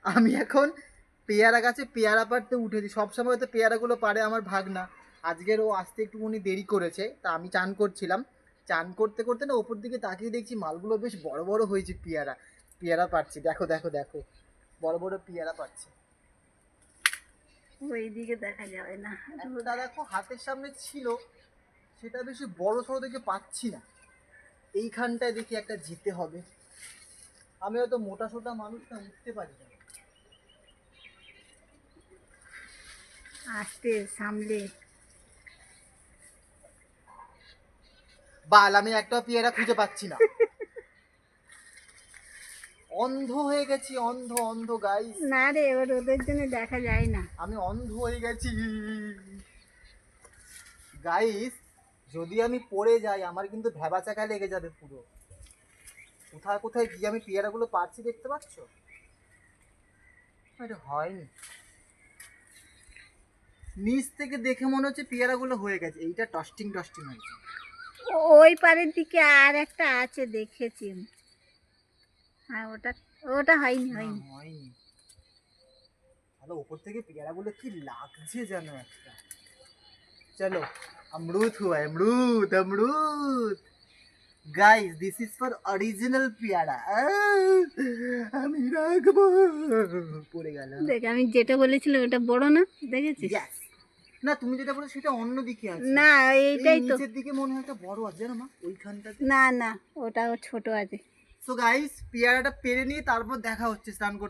আমি এখন পেয়ারা গাছে পেয়ারা পাড়তে উঠেছি। সবসময় তো পেয়ারাগুলো পাড়ে আমার ভাগনা। আজকের ও আসতে একটুখানি দেরি করেছে, তা আমি চান করছিলাম। চান করতে করতে না ওপর দিকে তাকিয়ে দেখছি মালগুলো বেশ বড় বড় হয়েছে। পেয়ারা পেয়ারা পাড়ছি, দেখো দেখো দেখো, বড় বড় পেয়ারা পাড়ছে। ওই দিকে দেখা যাবে না। একটা দেখো হাতের সামনে ছিল, সেটা বেশি বড় সড়ো দেখে পাচ্ছি না। এইখানটায় দেখি একটা যেতে হবে। আমি হয়তো মোটা সোটা মানুষ না, উঠতে পারি না। আস্তে সামলে। বাল, আমি একটা পেয়ারা খুঁজে পাচ্ছি না। অন্ধ হয়ে গেছি, অন্ধ অন্ধ গাইস। না রে, এবার ওদের জন্য দেখা যায় না। আমি অন্ধ হয়ে গেছি গাইস। যদি আমি পড়ে যাই আমার কিন্তু ভ্যাবা চাকা লেগে যাবে পুরো। কোথায় কোথায় গিয়ে আমি পেয়ারাগুলো পাচ্ছি, দেখতে পাচ্ছ? এটা হয়নি। নিচ থেকে দেখে মনে হচ্ছে পেয়ারাগুলো হয়ে গেছে। এইটা টস্টিং টস্টিং হয়েছে। ওই পারের দিকে আর একটা আছে, দেখেছি। হ্যাঁ, ওটা ওটা হয়নি না, হয়নি। হয়নি। তাহলে ওপর থেকে পেয়ারাগুলো কি লাগছে যেন একটা। চলো, अमरूद हुआ है, अमरूद अमरूद। Guys this is for original পেয়ারা। আমি রাখবো। পড়ে গেল। দেখ, আমি যেটা বলেছিলাম ওটা বড় না, দেখেছিস? Yes. না, তুমি যেটা বলো সেটা অন্য দিকে আছে। না, এই এইটাই তো। নিচের দিকে মনে হয় একটা বড় আছে, জানো মা, ওইখানটাতে। না না, ওটাও ছোট আছে। সো গাইস, পেয়ারাটা পেরে নিয়ে তারপর দেখা হচ্ছে স্নান করতে।